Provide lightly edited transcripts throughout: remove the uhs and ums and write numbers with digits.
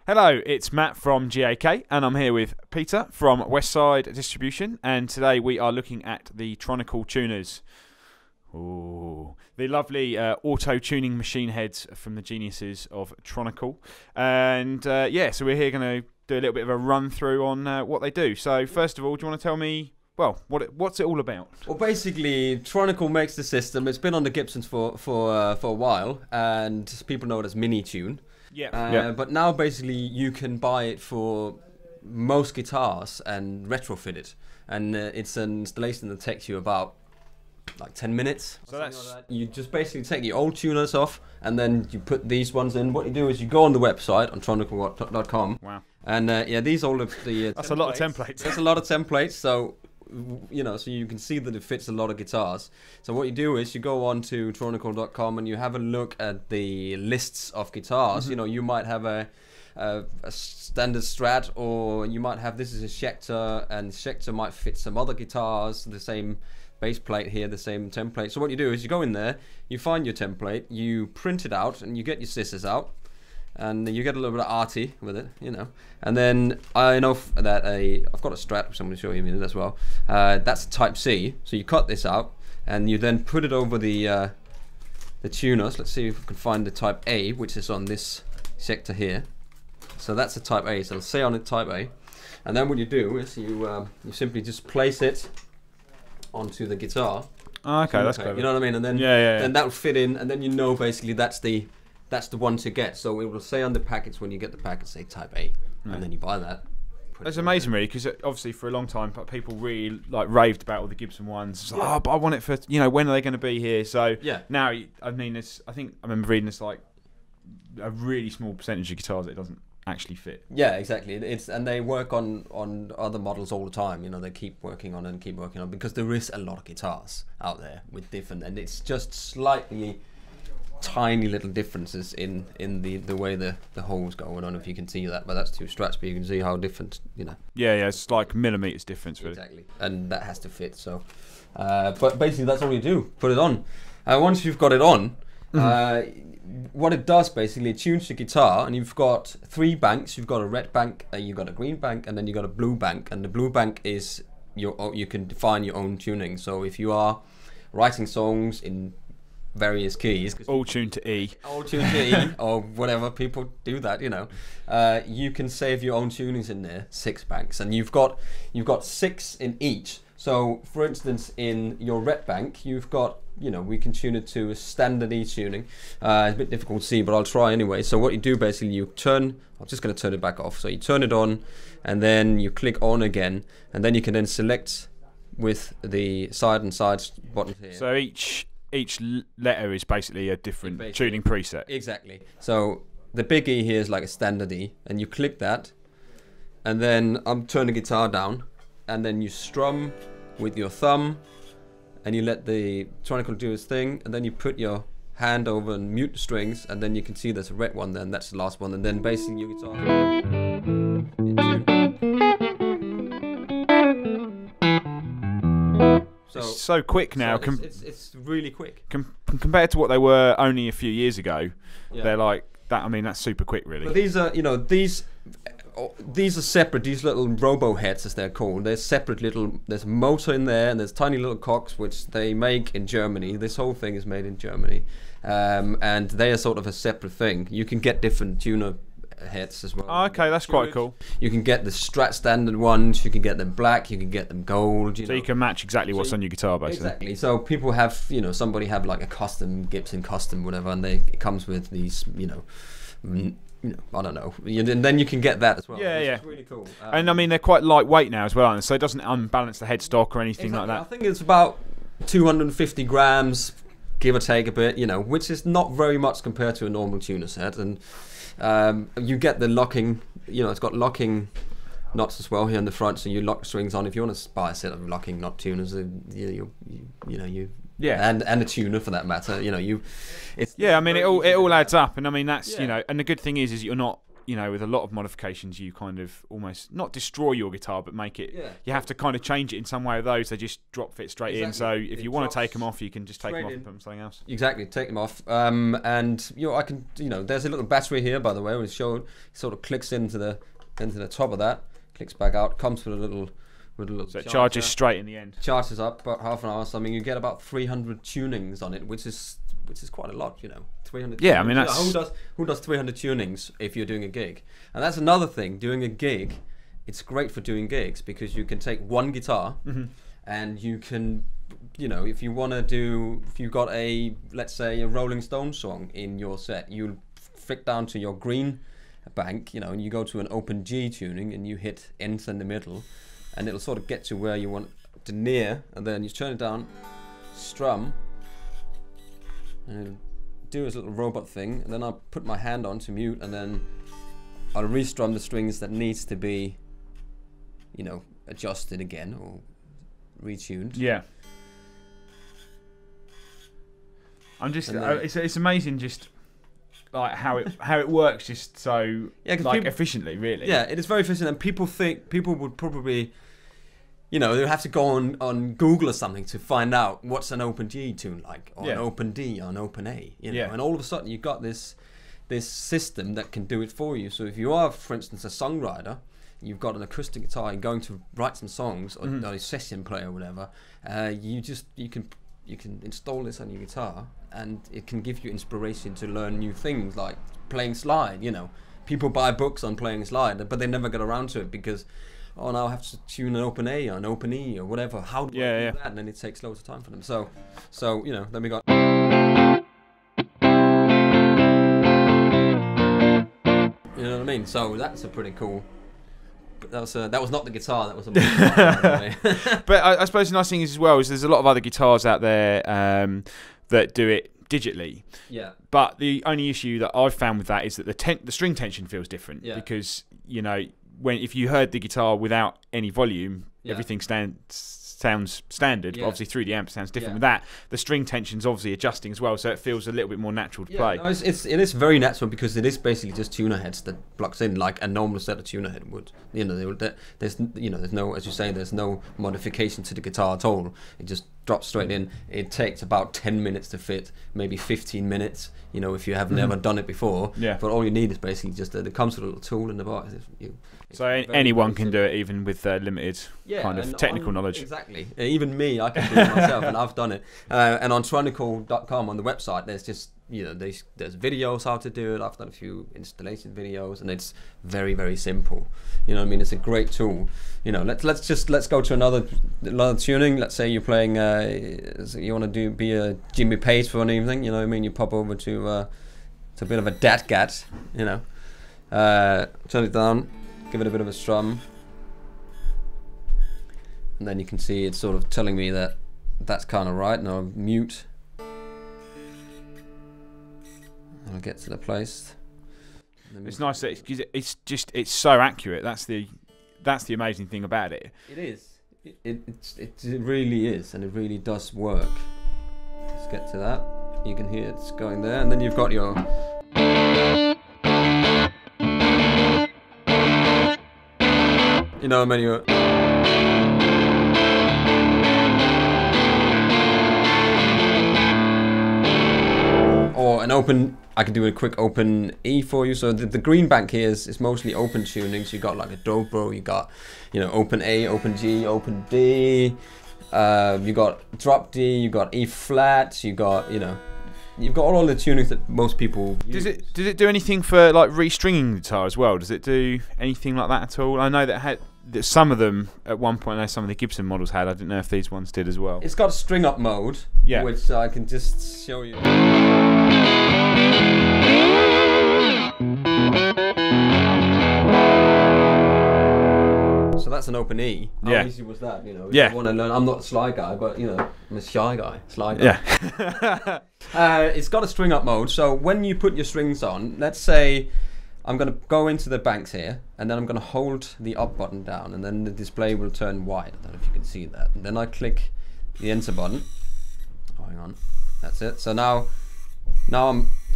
Hello, it's Matt from GAK, and I'm here with Peter from Westside Distribution, and today we are looking at the Tronical tuners. Ooh, the lovely auto-tuning machine heads from the geniuses of Tronical. And yeah, so we're here going to do a little bit of a run-through on what they do. So first of all, do you want to tell me, well, what's it all about? Well, basically, Tronical makes the system. It's been on the Gibsons for a while, and people know it as min-etune. Yeah. But now basically you can buy it for most guitars and retrofit it, and it's an installation that takes you about like 10 minutes. So that's like that. You just basically take the old tuners off, and then you put these ones in. What you do is you go on the website on Tronical.com. Wow. And yeah, these all of the that's a lot of templates. There's a lot of templates, so you know, so you can see that it fits a lot of guitars. So what you do is you go on to Tronical.com and you have a look at the lists of guitars. You know, you might have a standard Strat, or you might have, this is a Schecter, and Schecter might fit some other guitars, the same base plate here, the same template. So what you do is you go in there, you find your template, you print it out, and you get your scissors out, and you get a little bit of arty with it, you know. And then I know that I've got a Strat, which I'm going to show you in a minute as well. That's Type C. So you cut this out, and you then put it over the tuners. Let's see if we can find the Type A, which is on this sector here. So that's a Type A. So it'll say on it Type A. And then what you do is you simply just place it onto the guitar. Oh, okay, that's clever. You know what I mean? And then then that'll fit in, and then you know basically that's the one to get. So it will say on the package, when you get the package, say Type A, and then you buy that. That's amazing, really, because obviously for a long time people really raved about all the Gibson ones. It's like, oh, but I want it for, you know, when are they going to be here? So now, I mean, I think I remember reading it's like a really small percentage of guitars that it doesn't actually fit. Yeah, exactly. And they work on other models all the time. You know, they keep working on because there is a lot of guitars out there with different, and it's just slightly tiny little differences in the way the holes go. I don't know if you can see that, but that's two Strats, but you can see how different, you know. Yeah, it's like millimeters difference, really. Exactly, and that has to fit. So, but basically that's all you do. Put it on. Once you've got it on, what it does basically, it tunes the guitar, and you've got 3 banks. You've got a red bank, you've got a green bank, and then you've got a blue bank. And the blue bank is you can define your own tuning. So if you are writing songs in various keys, all tuned to E, or whatever, people do that, you know. You can save your own tunings in there, 6 banks, and you've got 6 in each. So for instance, in your red bank, you've got, you know, we can tune it to a standard E tuning. It's a bit difficult to see, but I'll try anyway. So what you do basically, you turn, I'm just going to turn it back off. So you turn it on, and then you click on again, and then you can then select with the side and side buttons here. So each letter is basically a different tuning preset. Exactly. So the big E here is like a standard E, and you click that, and then I'm turning the guitar down, and then you strum with your thumb, and you let the Tronical do its thing, and then you put your hand over and mute the strings, and then you can see there's a red one, then that's the last one, and then basically your guitar in tune. It's so quick now. It's really quick. Compared to what they were only a few years ago, they're like that. I mean, that's super quick, really. But these are, you know, these are separate. These little robo heads, as they're called, they're separate little. There's a motor in there, and there's tiny little cocks which they make in Germany. This whole thing is made in Germany, and they are sort of a separate thing. You can get different tuner heads as well. Oh, okay, that's quite cool. You can get the Strat standard ones, you can get them black, you can get them gold. So you can match exactly what's on your guitar, basically. Exactly. So people have, you know, somebody have like a custom Gibson custom whatever, and it comes with these, you know, I don't know, and then you can get that as well. Yeah. It's really cool. And I mean, they're quite lightweight now as well, aren't they? So it doesn't unbalance the headstock or anything like that. I think it's about 250 grams, give or take a bit, you know, which is not very much compared to a normal tuner set. And you get the locking, you know, it's got locking knots as well here in the front, so you lock strings on. If you want to buy a set of locking knot tuners, you and a tuner for that matter, you know, I mean, it all adds up, and I mean that's you know, and the good thing is you're not you know, with a lot of modifications, you kind of almost not destroy your guitar, but make it. Yeah. You have to kind of change it in some way. With those, they just drop fit straight in. So if you want to take them off, you can just take them off and put them something else. Exactly, take them off. And I can, there's a little battery here, by the way. It sort of clicks into the top of that, clicks back out, comes with a little. So it charges straight in the end. Charges up about half an hour. So I mean, you get about 300 tunings on it, which is quite a lot, 300. Yeah, I mean that's who does 300 tunings if you're doing a gig? And that's another thing. Doing a gig, it's great for doing gigs because you can take one guitar and you can, if you want to do, if you've got let's say a Rolling Stones song in your set, you flick down to your green bank, and you go to an open G tuning and you hit enter in the middle. And it'll sort of get to where you want to near, and then you turn it down, strum, and it'll do its little robot thing, and then I'll put my hand on to mute, and then I'll restrum the strings that needs to be, adjusted again or retuned. Yeah. I'm just, it's amazing just like how it works just so efficiently, really. Yeah, it is very efficient, and people would probably, they have to go on Google or something to find out what's an open G tune like, or an open D, or an open A, and all of a sudden you've got this system that can do it for you. So if you are, for instance, a songwriter, you've got an acoustic guitar, you're going to write some songs, or a session player or whatever, you can install this on your guitar, and it can give you inspiration to learn new things like playing slide. People buy books on playing slide, but they never get around to it because, now I have to tune an open A or an open E or whatever. How do I do that? And then it takes loads of time for them. So then we got. You know what I mean? So that's a pretty cool. That was not the guitar. That was a guitar, But I suppose the nice thing is as well is there's a lot of other guitars out there that do it digitally. Yeah. But the only issue that I've found with that is that the string tension feels different because if you heard the guitar without any volume, everything sounds standard. But obviously through the amp sounds different. With that, the string tension's obviously adjusting as well, so it feels a little bit more natural to play. No, it is very natural because it is basically just tuner heads that plugs in like a normal set of tuner head would. There's no, as you say, there's no modification to the guitar at all. It just drops straight in. It takes about 10 minutes to fit, maybe 15 minutes. If you have never done it before. Yeah. But all you need is basically just it comes with a little tool in the box. So anyone can do it, even with limited kind of technical knowledge. Exactly. Even me, I can do it myself, and I've done it. And on Tronical.com on the website, there's just there's videos how to do it. I've done a few installation videos, and it's very, very simple. It's a great tool. Let's go to another tuning. Let's say you're playing. You want to be a Jimmy Page for an evening. You pop over to a bit of a dat-gat. Turn it down. Give it a bit of a strum, and then you can see it's sort of telling me that that's kind of right. Now I'll mute. I'll get to the place. It's nice that it's so accurate. That's the amazing thing about it. It is. It really is, and it really does work. Let's get to that. You can hear it's going there, and then you've got your. When you're. Or an open, I can do a quick open E for you. So the green bank here is mostly open tunings. You got like a dobro, you got, open A, open G, open D. You got drop D, you got E flat, you got, you've got all the tunings that most people use. Does it do anything for like restringing the guitar as well? Does it do anything like that at all? I know that some of them at one point, I know some of the Gibson models had. I didn't know if these ones did as well. It's got string up mode, which I can just show you. So that's an open E. How easy was that? If you want to learn, I'm not a slide guy, but I'm a shy guy. Slide guy. Yeah. It's got a string up mode. So when you put your strings on, let's say I'm going to go into the banks here, and then I'm going to hold the up button down, and then the display will turn white. I don't know if you can see that. And then I click the enter button. Oh, hang on. That's it. So now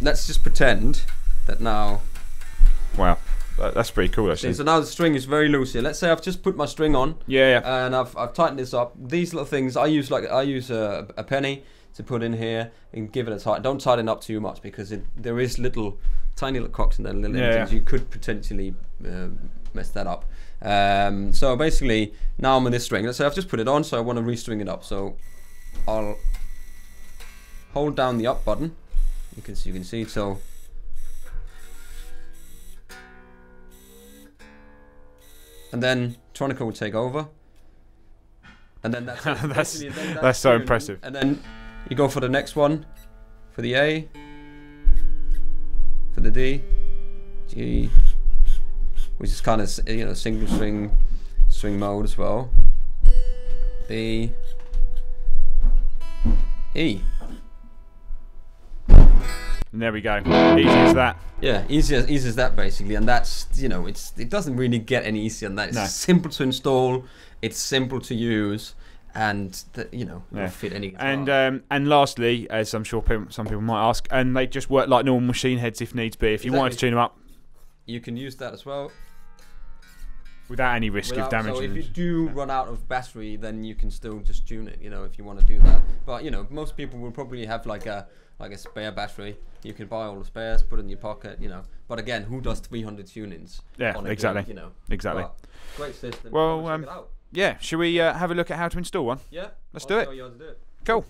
let's just pretend that now. Wow. That's pretty cool, actually. So now the string is very loose here. Let's say I've just put my string on. Yeah. And I've tightened this up. These little things I use a penny to put in here and give it a tighten. Don't tighten up too much because there is tiny little cocks in there, little endings. You could potentially mess that up. So basically, now I'm on this string. Let's say I've just put it on, so I want to restring it up. So I'll hold down the up button. You can see. So and then Tronical will take over. And then that's so impressive. And then you go for the next one, for the A, for the D, G, which is kind of single string mode as well. B, E. And there we go. Easy as that. Yeah, easy as that basically, and that's it doesn't really get any easier than that. It's simple to install, it's simple to use, and it'll fit any guitar. And lastly, as I'm sure some people might ask, and they just work like normal machine heads if needs be. If you wanted to tune them up, you can use that as well. Without any risk of damage. So if you do run out of battery, then you can still just tune it, if you want to do that. But most people will probably have like a spare battery. You can buy all the spares, put it in your pocket, But again, who does 300 tunings? Yeah, exactly. Exactly. But great system. Well, yeah. Should we have a look at how to install one? Yeah. Let's do it. Show you how to do it. Cool.